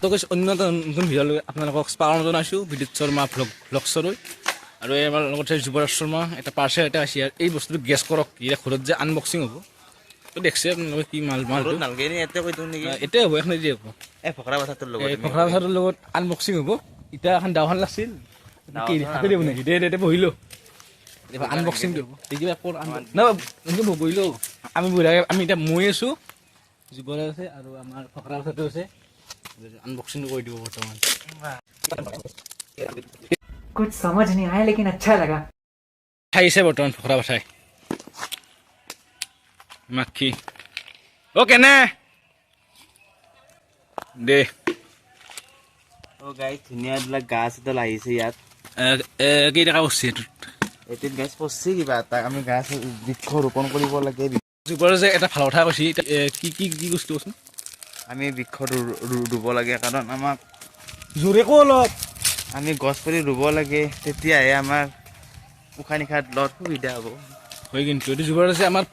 তো কৈছে অন্য এটা নতুন ভিডিঅ' লৈ আপোনালোকক স্বাগতম জনাইছোঁ বিদ্যুৎ শৰ্মা ভ্লগছলৈ আৰু আমাৰ লগতে যুৱৰাজ শৰ্মা এটা পাৰ্চেল এটা আছে এই বস্তুটো গেছ কৰক এতিয়া ঘৰত যে আনবক্সিং হ'ব তো দেখছে আপোনালোকে কি মালটো এতিয়াই হ'ব এখন নিদিয়ে হ'ব এই ফকৰা ভাষাটোৰ লগত আনবক্সিং হ'ব এতিয়া এখন দাওখন লাগছিল হাতে দিব নেকি দে বহিলোঁ আনবক্সিং দিব কিবা বহিলোঁ আমি এতিয়া মই আছোঁ যুৱৰাজ আছে আৰু আমাৰ ফকৰা ভাষাটো আছে अनबॉक्सिंग कोई दियो वर्तमान कुछ समझ नहीं आया लेकिन अच्छा लगा ठाई से वर्तमान फकरा बठाई मक्खी ओके ने दे ओ गाइस धुनिया दिला गाছ এডাল আহিছে ইয়াত কি টাকা বসছে এতিত গাছ পছছে কিবা এটা আমি গাছ বৃক্ষ ৰোপণ কৰিব লাগে যুৱৰাজ যে এটা ভাল কথা কৈছি কি বস্তু আছে আমি বৃক্ষ ৰুব লাগে কাৰণ আমাক জোৰে কো অলপ আমি গছ পুলি ৰুব লাগে তেতিয়াহে আমাৰ উশাহ নিশাত লোৱাত সুবিধা হ'ব হয় কিন্তু এইটো যুৱৰাজে আমাৰ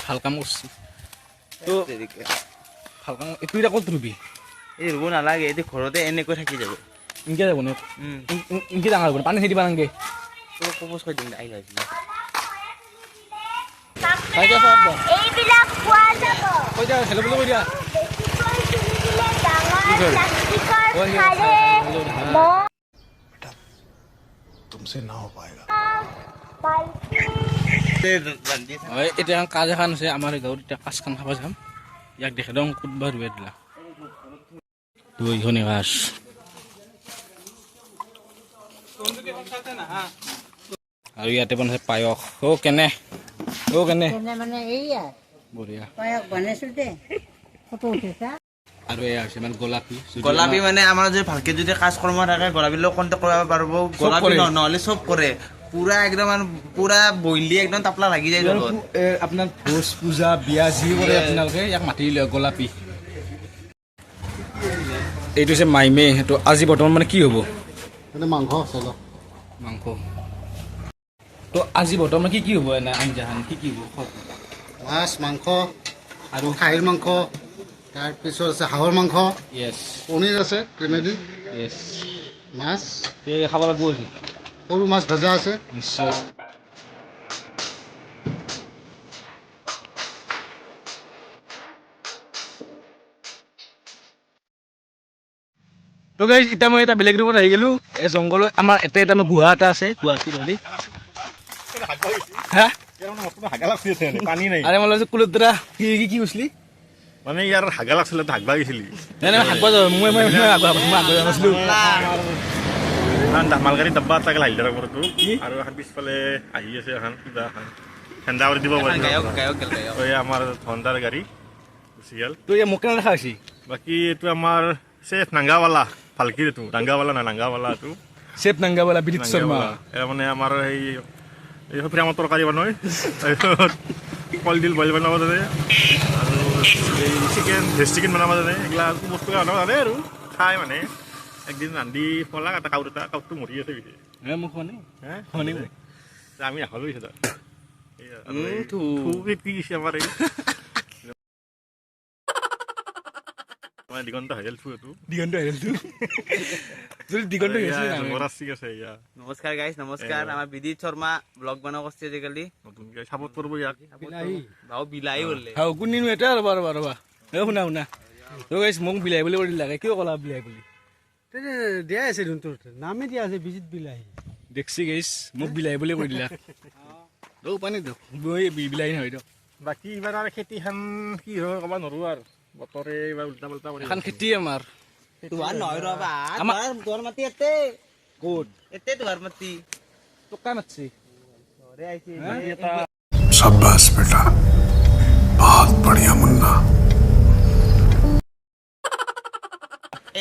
ভাল কাম কৰিছে তো ভাল কাম এইটো এতিয়া ক'ত ৰুবি এই ৰুব নালাগে এইটো ঘৰতে এনেকৈ থাকি যাব ইনকে যাব নে ইনকে ডাঙৰ হ'ব পানী খেদিব নালাগে তো কবচ কৈ দিম আহি যাইছিল এইবিলাক খোৱা যাব কৈ দিয়া হেল্ল' বুলি কৈ দিয়া तुमसे ना हो पाएगा এতিয়া কাজ এখন আছে আমাৰ গাঁৱত এতিয়া কাজখন খাব যাম ইয়াক দেখে দম কোনোবা ৰুৱে দিলা দুইখনে কাজ আৰু ইয়াতে বনাইছে পায়স কেনে মানে এইয়া বঢ়িয়া পায়স বনাইছোঁ দে ফটো উঠিছা আৰু এয়া হৈছে মানে গোলাপী মানে আমাৰ যদি ভালকে যদি কাজ কৰ্ম থাকে গোলাপীৰ লগত কণ্টেক্ট কৰিব পাৰিব গোলাপী নহ'লে চব কৰে পুৰা একদম পুৰা বইলি একদম তাপলা লাগি যায় আপোনাৰ ভোজ পূজা বিয়া যি কৰে আপোনালোকে ইয়াক মাতি লয় গোলাপী এইটো হৈছে মাইমে সেইটো আজি বৰ্তমান মানে কি হ'ব মাংস মাংস তো আজি বৰ্তমান কি হ'ব এনে আঞ্জাখন কি হ'ব মাছ মাংস আৰু খাহীৰ মাংস তাৰপিছত আছে হাঁহৰ মাংস য়েছ পনীৰ আছে ক্ৰিমেদি য়েছ মাছ খাব লাগিব আজি সৰু মাছ ভজা আছে নিশ্চয় তো গাইজ এতিয়া মই এটা বেলেগ ৰুমত আহি গ'লোঁ এই জংঘলত আমাৰ এটা মই গুহা এটা আছে গুৱাহাটী নদী হা পানী নাই আৰে মই ভাবিছোঁ কুলত দ্বাৰা কি কৈছিলি মানে ইয়াৰ হাগা লাগছিলে হাগবা গৈছিলি নাই হাগবা যাব মই আগত নাছিলোঁ মালগাড়ী ডাব্বা এটা লাহিলে ওপৰতো আৰু এখন পিছফালে আহি আছে এখন কিবা এখন ঠাণ্ডা কৰি দিব পাৰি আমাৰ ধন্দাৰ গাড়ী গুচি গ'ল তো এতিয়া মোক কেনে দেখা হৈছে বাকী এইটো আমাৰ চেফ নাংগাৱালা ভালকি এইটো নাংগাৱালা নাই নাংগাৱালা এইটো চেফ নাংগাৱালা বিদিত শৰ্মা এয়া মানে আমাৰ এই প্ৰেমৰ তৰকাৰী বনায় তাৰপিছত কলডিল বইল বনাব জানে আৰু এই ভেজ চিকেন বনাব জানে এইগিলা বস্তু বনাব জানে আৰু খাই মানে একদিন ৰান্ধি পলাক এটা কাউটো মৰি আছে পিছে মোক মানে আমি নাখালোঁ কি দিছে আমাৰ এই দিগন্ত হাইল এইটো নমস্কাৰ গাইছ নমস্কাৰ আমাৰ বিদিত শৰ্মা ব্লগ বনাব কৰিছে আজিকালি নতুনকৈ চাপৰ্ট কৰিব ইয়াক ভাও বিলাহী হ'লে কোনদিন এটা ৰ'বা শুনা তো গাইছ মোক বিলাহী বুলি কৰি দিলাগে কিয় ক'লা বিলাহী বুলি দিয়াই আছে তোৰ নামে দিয়া আছে বিজিত বিলাহী দেখছি গাইছ মোক বিলাহী বুলি কৰি দিলা তো পানী দিয়ক মই বিলাহী নহয় দিয়ক বাকী এইবাৰ আৰু খেতিখন কি হয় ক'ব নোৱাৰোঁ আৰু বতৰে এইবাৰ উল্টা পাল্টা কৰি এখন খেতি আমাৰ তোমাৰ নহয় ৰবা তোমাৰ মাটি এতে ক'ত এতে তোমাৰ মাটি টকা মাতছি शाबाश बेटा बहुत बढ़िया मुन्ना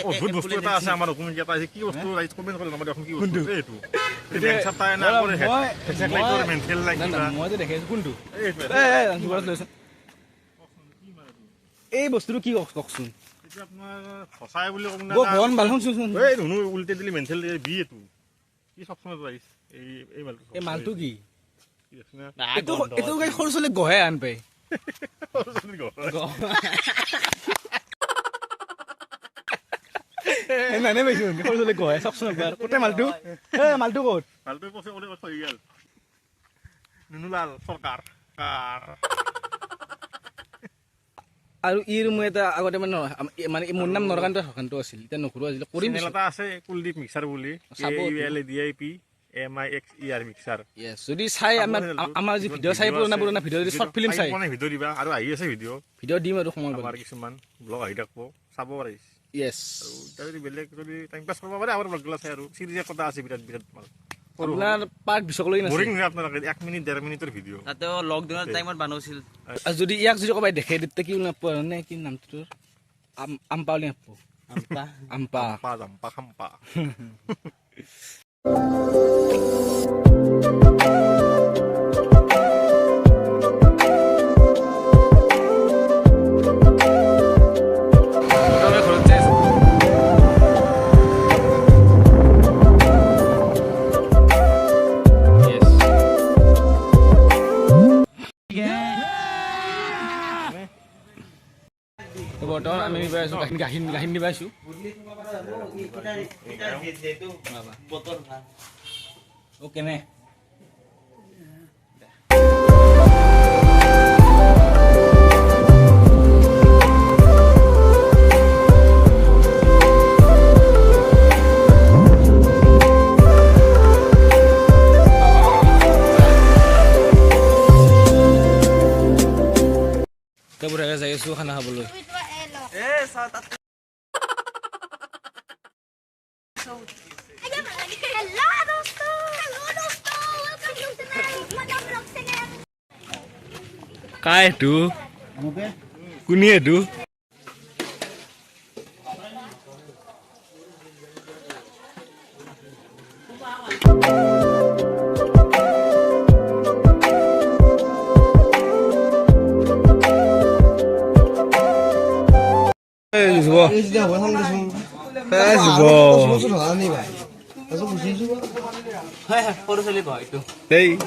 অদ্ভুত বস্তু এটা আছে আমাৰ অসমীয়া এটা আছে কি বস্তু কমেণ্ট কৰিলে আমাৰ এখন কি বস্তু এইটো মই যে দেখাইছোঁ কোনটো এই বস্তুটো কি কওকচোন সঁচাই বুলি উল্টে দিলি মেণ্টেল বি এইটো কি চবচমে এই মালটো কি এইটো সৰু ছোৱালী গহে আন পাই নানে পাইছো সৰু ছোৱালী গহে চাওকচোন একবাৰ ক'তে মালটো মালটো ক'ত ভালটো কৈছে ওলাই থৈ গেল নুনুলাল চৰকাৰ আৰু ইৰ মই এটা আগতে মানে মানে মোৰ নাম নৰকান্ত সকান্ত আছিল এতিয়া নকৰো আজিলে কৰিম চেনেল এটা আছে কুলদীপ মিক্সাৰ বুলি চাব। KULDIP মিক্সাৰ Yes, যদি চাই আমাৰ যি ভিডিঅ' চাই পুৰণা ভিডিঅ' যদি শ্বৰ্ট ফিল্ম চাই ভিডিঅ' দিবা আৰু আহি আছে ভিডিঅ' দিম আৰু সময় আমাৰ পালে কিছুমান ব্লগ আহি থাকিব চাব পাৰি য়েছ আৰু এতিয়া যদি বেলেগ যদি টাইম পাছ কৰিব পাৰে আমাৰ ব্লগগিলা চাই আৰু চিৰিজ কথা আছে বিৰাট বিৰাট ভাল আপোনাৰ পাৰ্ট বিচকলৈ নাছিল বৰিং নহয় আপোনালোকে 1 মিনিট 1.5 মিনিটৰ ভিডিঅ' তাতেও লকডাউনৰ টাইমত বনাইছিল আৰু যদি ইয়াক যদি ক'বাই দেখে তেতিয়া কি নাপোৱা নে কি নামটো তোৰ আম্পা বুলি নাপো আম্পা জাম্পা খাম্পা ঘৰত যাই আছো বৰ্তমান আমি নিবাই আছো গাখীৰ নিবাই আছো অ' কেনে বঢ়িয়াকৈ যাই আছো খানা খাবলৈ हेलो दोस्तों वेलकम टू चैनल मजा ब्लॉग चैनल काय तू कुणी आहे तू সৰু ছোৱালী বহা এইটো Hey.